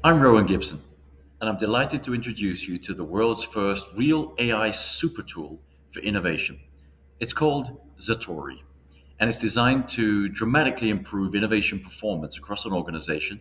I'm Rowan Gibson, and I'm delighted to introduce you to the world's first real AI supertool for innovation. It's called Zatory, and it's designed to dramatically improve innovation performance across an organization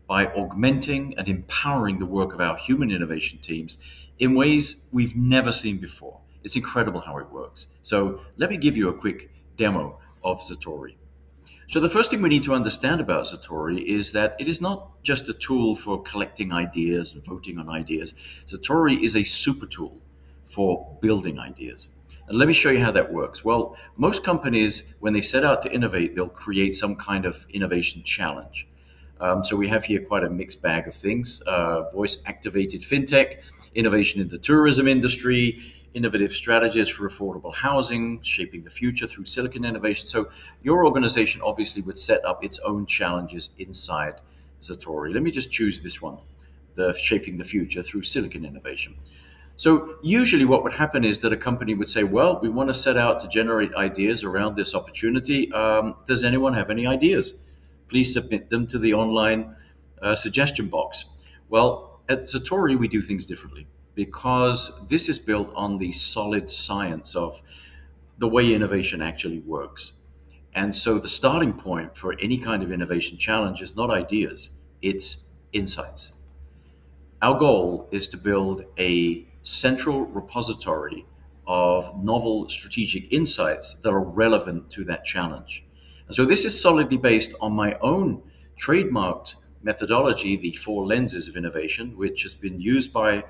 by augmenting and empowering the work of our human innovation teams in ways we've never seen before. It's incredible how it works. So, let me give you a quick demo of Zatory. So the first thing we need to understand about Zatory is that it is not just a tool for collecting ideas and voting on ideas. Zatory is a super tool for building ideas. And let me show you how that works. Well, most companies, when they set out to innovate, they'll create some kind of innovation challenge. So we have here quite a mixed bag of things: voice activated fintech, innovation in the tourism industry, innovative strategies for affordable housing, shaping the future through silicon innovation. So your organization obviously would set up its own challenges inside Zatory. Let me just choose this one, the shaping the future through silicon innovation. So usually what would happen is that a company would say, well, we want to set out to generate ideas around this opportunity. Does anyone have any ideas? Please submit them to the online suggestion box. Well, at Zatory, we do things differently because this is built on the solid science of the way innovation actually works. And so the starting point for any kind of innovation challenge is not ideas, it's insights. Our goal is to build a central repository of novel strategic insights that are relevant to that challenge. And so this is solidly based on my own trademarked methodology, the four lenses of innovation, which has been used by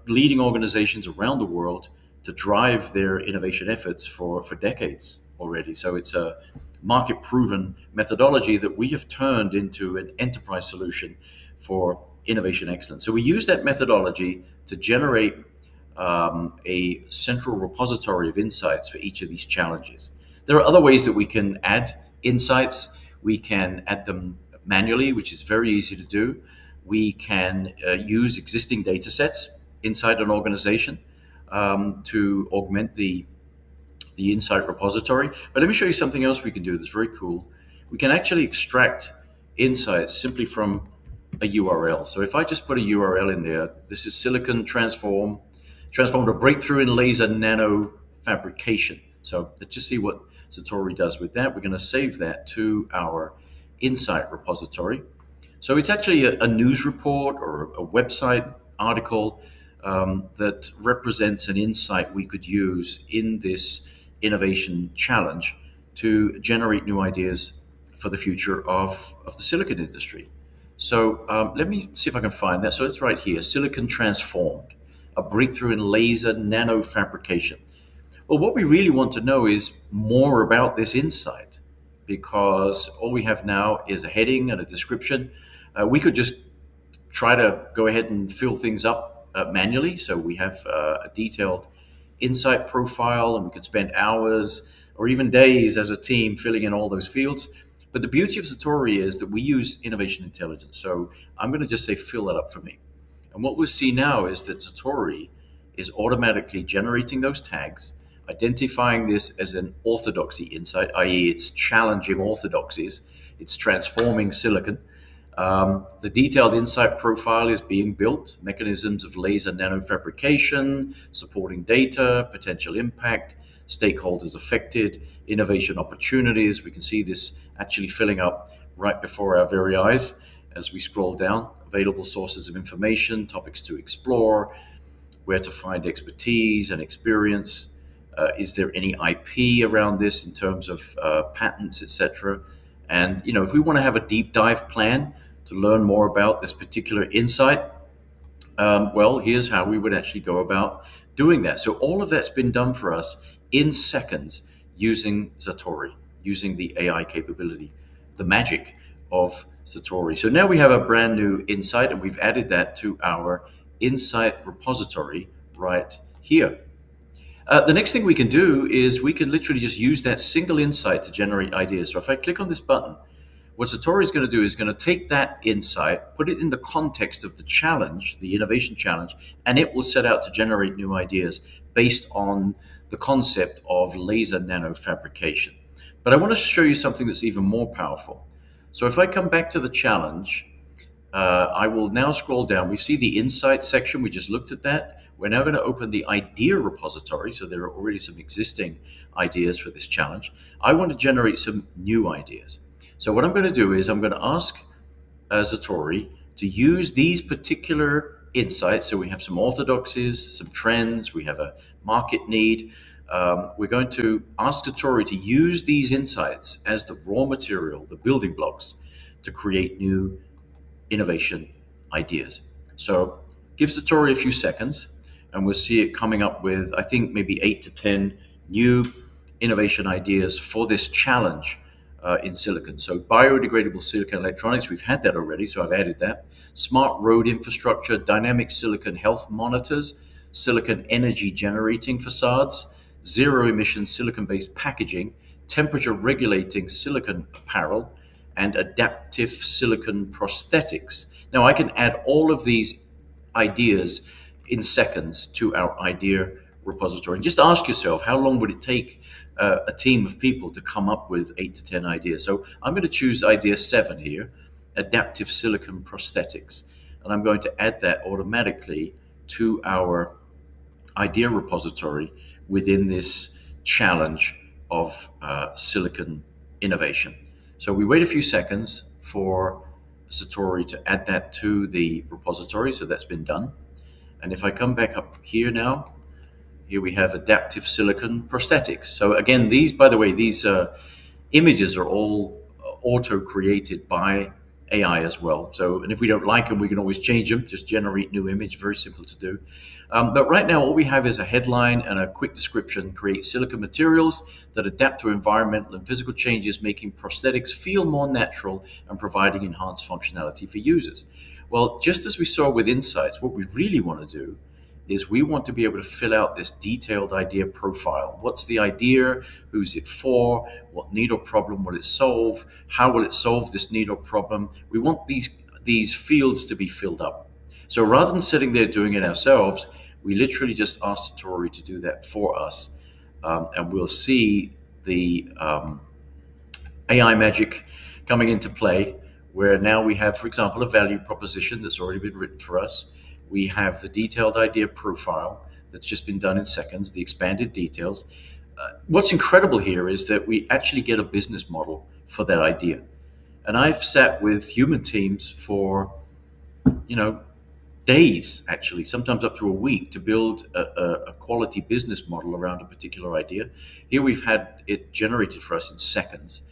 leading organizations around the world to drive their innovation efforts for decades already. So it's a market proven methodology that we have turned into an enterprise solution for innovation excellence. So we use that methodology to generate a central repository of insights for each of these challenges. There are other ways that we can add insights. We can add them manually, which is very easy to do. We can use existing data sets inside an organization to augment the insight repository. But let me show you something else we can do that's very cool. We can actually extract insights simply from a URL. So if I just put a URL in there, this is silicon transformed a breakthrough in laser nano fabrication. So let's just see what Zatory does with that. We're going to save that to our insight repository. So it's actually a news report or a website article that represents an insight we could use in this innovation challenge to generate new ideas for the future of the silicon industry. So let me see if I can find that. So it's right here, silicon transformed, a breakthrough in laser nanofabrication. Well, what we really want to know is more about this insight because all we have now is a heading and a description. We could just try to go ahead and fill things up manually. So we have a detailed insight profile and we could spend hours or even days as a team filling in all those fields. But the beauty of Zatory is that we use innovation intelligence. So I'm going to just say, fill that up for me. And what we'll see now is that Zatory is automatically generating those tags, identifying this as an orthodoxy insight, i.e. it's challenging orthodoxies, it's transforming silicon. The detailed insight profile is being built, mechanisms of laser nanofabrication, supporting data, potential impact, stakeholders affected, innovation opportunities. We can see this actually filling up right before our very eyes as we scroll down. Available sources of information, topics to explore, where to find expertise and experience. Is there any IP around this in terms of patents, etc.? And if we want to have a deep dive plan to learn more about this particular insight, well, here's how we would actually go about doing that. So all of that's been done for us in seconds using Zatory, using the AI capability, the magic of Zatory. So now we have a brand new insight and we've added that to our insight repository right here. The next thing we can do is we can literally just use that single insight to generate ideas. So if I click on this button, what Zatory is going to do is going to take that insight, put it in the context of the challenge, the innovation challenge, and it will set out to generate new ideas based on the concept of laser nanofabrication. But I want to show you something that's even more powerful. So if I come back to the challenge, I will now scroll down. We see the insight section. We just looked at that. We're now going to open the idea repository. So there are already some existing ideas for this challenge. I want to generate some new ideas. So what I'm going to do is I'm going to ask Zatory to use these particular insights. So we have some orthodoxies, some trends, we have a market need. We're going to ask Zatory to use these insights as the raw material, the building blocks, to create new innovation ideas. So give Zatory a few seconds and we'll see it coming up with, I think, maybe 8 to 10 new innovation ideas for this challenge in silicon. So biodegradable silicon electronics, we've had that already, so I've added that. Smart road infrastructure, dynamic silicon health monitors, silicon energy generating facades, zero emission silicon-based packaging, temperature regulating silicon apparel, and adaptive silicon prosthetics. Now I can add all of these ideas in seconds to our idea repository. And just ask yourself, how long would it take a team of people to come up with 8 to 10 ideas? So I'm going to choose idea 7 here, adaptive silicon prosthetics. And I'm going to add that automatically to our idea repository within this challenge of silicon innovation. So we wait a few seconds for Zatory to add that to the repository. So that's been done. And if I come back up here now, here we have adaptive silicon prosthetics. So again, these, by the way, these images are all auto-created by AI as well. So, and if we don't like them, we can always change them, just generate new image, very simple to do. But right now, all we have is a headline and a quick description: create silicon materials that adapt to environmental and physical changes, making prosthetics feel more natural and providing enhanced functionality for users. Well, just as we saw with insights, what we really want to do is we want to be able to fill out this detailed idea profile. What's the idea? Who's it for? What need or problem will it solve? How will it solve this need or problem? We want these fields to be filled up. So rather than sitting there doing it ourselves, we literally just ask Zatory to do that for us. And we'll see the AI magic coming into play, where now we have, for example, a value proposition that's already been written for us. We have the detailed idea profile that's just been done in seconds, the expanded details. What's incredible here is that we actually get a business model for that idea. And I've sat with human teams for, days, actually, sometimes up to a week, to build a quality business model around a particular idea. Here we've had it generated for us in seconds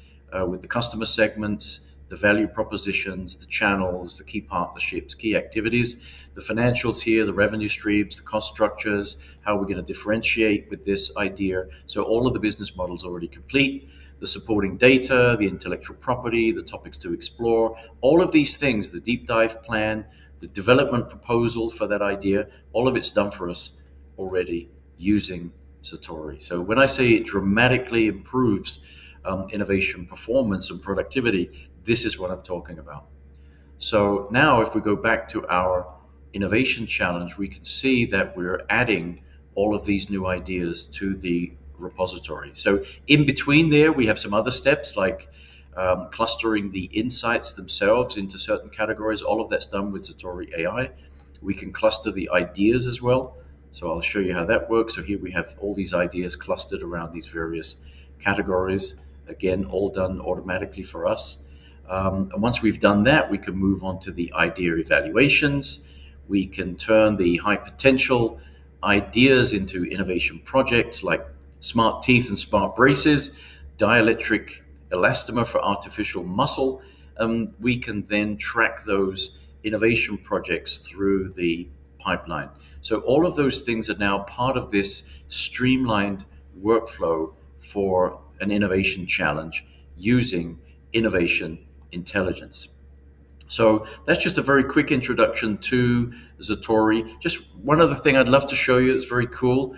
with the customer segments, the value propositions, the channels, the key partnerships, key activities, the financials here, the revenue streams, the cost structures, how we're going to differentiate with this idea. So all of the business models already complete, the supporting data, the intellectual property, the topics to explore, all of these things, the deep dive plan, the development proposal for that idea, all of it's done for us already using Zatory. So when I say it dramatically improves innovation performance and productivity, this is what I'm talking about. So now if we go back to our innovation challenge, we can see that we're adding all of these new ideas to the repository. So in between there, we have some other steps like clustering the insights themselves into certain categories. All of that's done with Zatory AI. We can cluster the ideas as well. So I'll show you how that works. So here we have all these ideas clustered around these various categories. Again, all done automatically for us. And once we've done that, we can move on to the idea evaluations. We can turn the high potential ideas into innovation projects like smart teeth and smart braces, dielectric elastomer for artificial muscle. We can then track those innovation projects through the pipeline. So all of those things are now part of this streamlined workflow for an innovation challenge using innovation intelligence. So that's just a very quick introduction to Zatory. Just one other thing I'd love to show you that's very cool.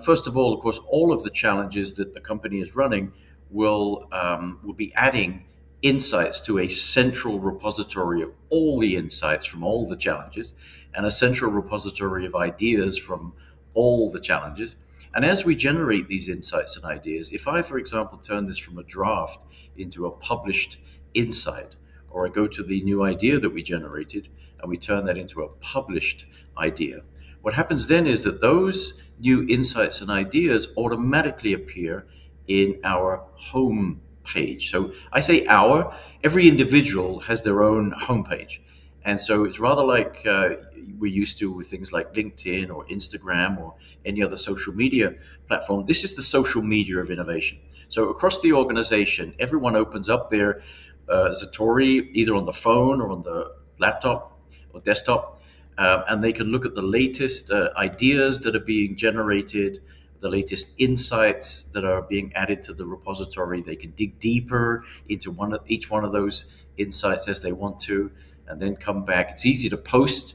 First of all, of course, all of the challenges that the company is running will be adding insights to a central repository of all the insights from all the challenges, and a central repository of ideas from all the challenges. And as we generate these insights and ideas, if I, for example, turn this from a draft into a published insight, or I go to the new idea that we generated, and we turn that into a published idea. What happens then is that those new insights and ideas automatically appear in our home page. So I say our, every individual has their own homepage. And so it's rather like we're used to with things like LinkedIn or Instagram or any other social media platform. This is the social media of innovation. So across the organization, everyone opens up their Zatory either on the phone or on the laptop or desktop, and they can look at the latest ideas that are being generated, the latest insights that are being added to the repository. They can dig deeper into each one of those insights as they want to, and then come back. It's easy to post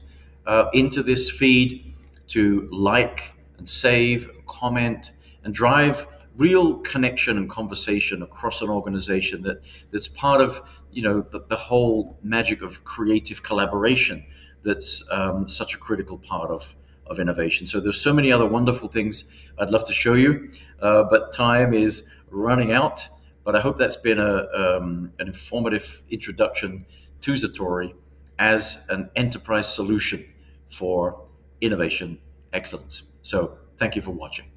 into this feed, to like and save, comment, and drive real connection and conversation across an organization that's part of the whole magic of creative collaboration that's such a critical part of innovation. So there's so many other wonderful things I'd love to show you, but time is running out. But I hope that's been an informative introduction to Zatory as an enterprise solution for innovation excellence. So thank you for watching.